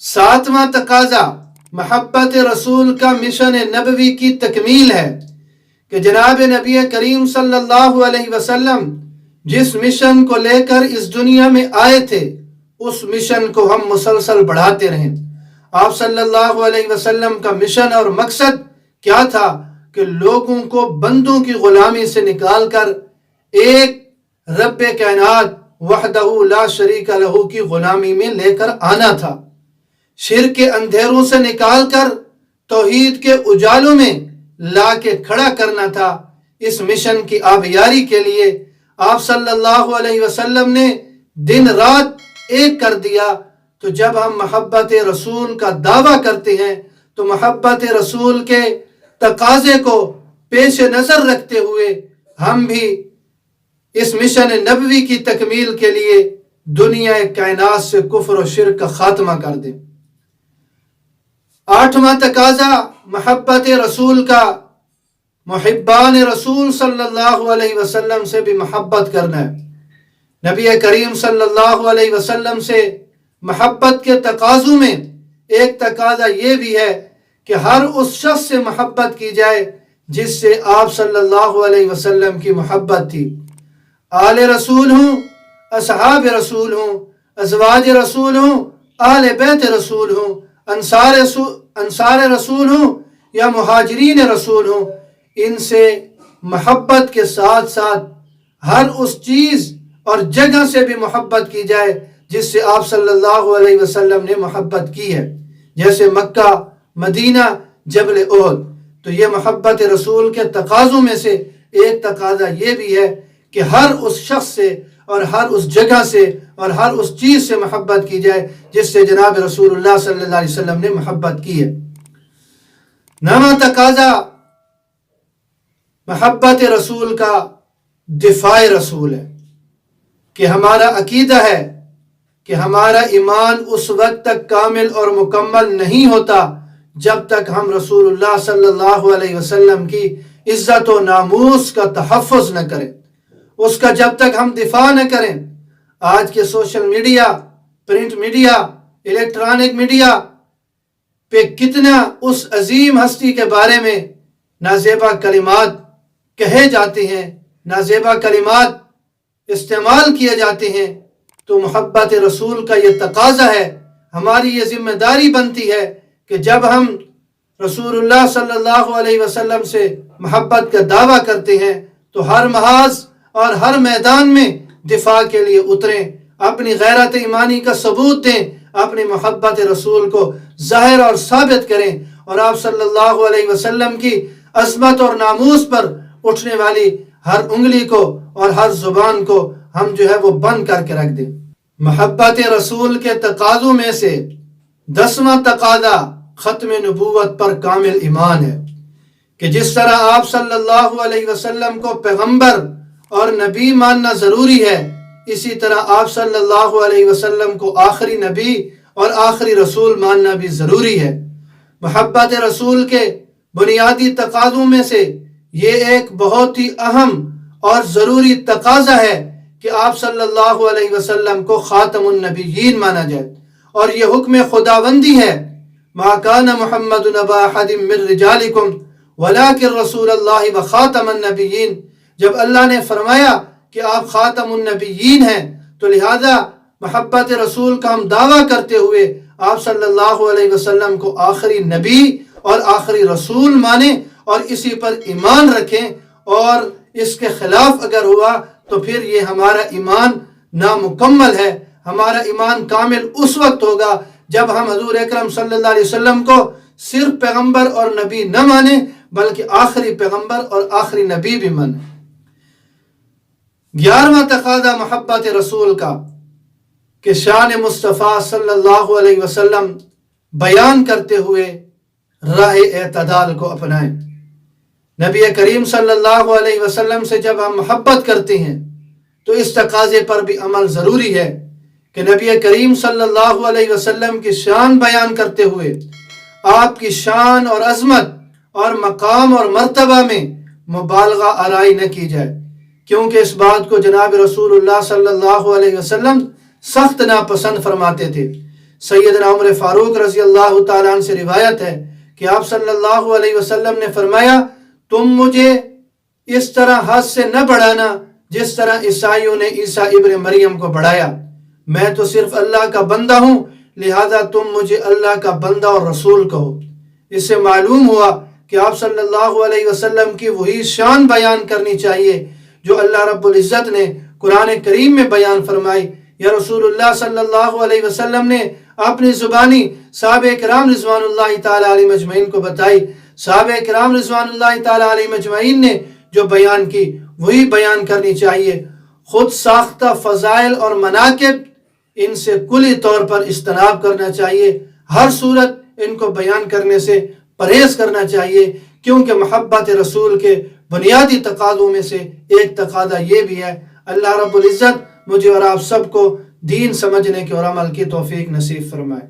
ساتواں تقاضا محبت رسول کا مشن نبوی کی تکمیل ہے کہ جناب نبی کریم صلی اللہ علیہ وسلم جس مشن کو لے کر اس دنیا میں آئے تھے اس مشن کو ہم مسلسل بڑھاتے رہیں۔ آپ صلی اللہ علیہ وسلم کا مشن اور مقصد کیا تھا کہ لوگوں کو بندوں کی غلامی سے نکال کر ایک رب کائنات وحدہ لا شریک لہ کی غلامی میں لے کر آنا تھا، شرک کے اندھیروں سے نکال کر توحید کے اجالوں میں لا کے کھڑا کرنا تھا۔ اس مشن کی آبیاری کے لیے آپ صلی اللہ علیہ وسلم نے دن رات ایک کر دیا۔ تو جب ہم محبت رسول کا دعویٰ کرتے ہیں تو محبت رسول کے تقاضے کو پیش نظر رکھتے ہوئے ہم بھی اس مشن نبوی کی تکمیل کے لیے دنیا کائنات سے کفر و شرک کا خاتمہ کر دیں۔ آٹھواں تقاضا محبت رسول کا محبان رسول صلی اللہ علیہ وسلم سے بھی محبت کرنا ہے۔ نبی کریم صلی اللہ علیہ وسلم سے محبت کے تقاضوں میں ایک تقاضا یہ بھی ہے کہ ہر اس شخص سے محبت کی جائے جس سے آپ صلی اللہ علیہ وسلم کی محبت تھی۔ آل رسول ہوں، اصحاب رسول ہوں، ازواج رسول ہوں، اہل بیت رسول ہوں، انصار رسول ہوں یا مہاجرین رسول ہوں، ان سے محبت کے ساتھ ساتھ ہر اس چیز اور جگہ سے بھی محبت کی جائے جس سے آپ صلی اللہ علیہ وسلم نے محبت کی ہے، جیسے مکہ، مدینہ، جبل احد۔ تو یہ محبت رسول کے تقاضوں میں سے ایک تقاضا یہ بھی ہے کہ ہر اس شخص سے اور ہر اس جگہ سے اور ہر اس چیز سے محبت کی جائے جس سے جناب رسول اللہ صلی اللہ علیہ وسلم نے محبت کی ہے۔ نواں تقاضا محبت رسول کا دفاع رسول ہے کہ ہمارا عقیدہ ہے کہ ہمارا ایمان اس وقت تک کامل اور مکمل نہیں ہوتا جب تک ہم رسول اللہ صلی اللہ علیہ وسلم کی عزت و ناموس کا تحفظ نہ کریں، اس کا جب تک ہم دفاع نہ کریں۔ آج کے social media, print media, electronic media پہ کتنا اس عظیم ہستی کے بارے میں نازیبا کلمات کہے جاتے ہیں، نازیبا کلمات استعمال کیے جاتے ہیں۔ تو محبت رسول کا یہ تقاضا ہے، ہماری یہ ذمہ داری بنتی ہے کہ جب ہم رسول اللہ صلی اللہ علیہ وسلم سے محبت کا دعویٰ کرتے ہیں تو ہر محاذ اور ہر میدان میں دفاع کے لیے اتریں، اپنی غیرت ایمانی کا ثبوت دیں، اپنی محبت رسول کو ظاہر اور ثابت کریں، اور آپ صلی اللہ علیہ وسلم کی عظمت اور ناموس پر اٹھنے والی ہر انگلی کو اور ہر زبان کو ہم جو ہے وہ بند کر کے رکھ دیں۔ محبت رسول کے تقاضوں میں سے 10واں تقاضا ختم نبوت پر کامل ایمان ہے کہ جس طرح آپ صلی اللہ علیہ وسلم کو پیغمبر اور نبی ماننا ضروری ہے، اسی طرح آپ صلی اللہ علیہ وسلم کو آخری نبی اور آخری رسول ماننا بھی ضروری ہے۔ محبت رسول کے بنیادی تقاضوں میں سے یہ ایک بہت ہی اہم اور ضروری تقاضا ہے کہ آپ صلی اللہ علیہ وسلم کو خاتم النبیین مانا جائے، اور یہ حکم خداوندی ہے، ما کان محمد ابا احد من رجالکم ولکن رسول اللہ وخاتم النبیین۔ جب اللہ نے فرمایا کہ آپ خاتم النبیین ہیں تو لہذا محبت رسول کا ہم دعویٰ کرتے ہوئے آپ صلی اللہ علیہ وسلم کو آخری نبی اور آخری رسول مانیں اور اسی پر ایمان رکھیں، اور اس کے خلاف اگر ہوا تو پھر یہ ہمارا ایمان نامکمل ہے۔ ہمارا ایمان کامل اس وقت ہوگا جب ہم حضور اکرم صلی اللہ علیہ وسلم کو صرف پیغمبر اور نبی نہ مانیں بلکہ آخری پیغمبر اور آخری نبی بھی مانیں۔ 11واں تقاضا محبت رسول کا کہ شان مصطفیٰ صلی اللہ علیہ وسلم بیان کرتے ہوئے راہ اعتدال کو اپنائیں۔ نبی کریم صلی اللہ علیہ وسلم سے جب ہم محبت کرتے ہیں تو اس تقاضے پر بھی عمل ضروری ہے کہ نبی کریم صلی اللہ علیہ وسلم کی شان بیان کرتے ہوئے آپ کی شان اور عظمت اور مقام اور مرتبہ میں مبالغہ آرائی نہ کی جائے، کیونکہ اس بات کو جناب رسول اللہ صلی اللہ علیہ وسلم سخت ناپسند فرماتے تھے۔ سیدنا عمر فاروق رضی اللہ تعالیٰ عنہ سے روایت ہے کہ آپ صلی اللہ علیہ وسلم نے فرمایا تم مجھے اس طرح ہاتھ سے نہ بڑھانا جس طرح عیسائیوں نے عیسیٰ ابن مریم کو بڑھایا، میں تو صرف اللہ کا بندہ ہوں، لہذا تم مجھے اللہ کا بندہ اور رسول کہو۔ اس سے معلوم ہوا کہ آپ صلی اللہ علیہ وسلم کی وہی شان بیان کرنی چاہیے جو اللہ رب العزت نے قرآن کریم میں بیان فرمائی، یا رسول اللہ صلی اللہ علیہ وسلم نے اپنی زبانی صحابہ کرام رضوان اللہ تعالیٰ علیہ مجمعین کو بتائی۔ صحابہ کرام رضوان اللہ تعالیٰ علیہ مجمعین نے جو بیان کی وہی بیان کرنی چاہیے۔ خود ساختہ فضائل اور مناقب ان سے کلی طور پر اجتناب کرنا چاہیے، ہر صورت ان کو بیان کرنے سے پرہیز کرنا چاہیے، کیونکہ محبت رسول کے بنیادی تقاضوں میں سے ایک تقاضا یہ بھی ہے۔ اللہ رب العزت مجھے اور آپ سب کو دین سمجھنے کے اور عمل کی توفیق نصیب فرمائے۔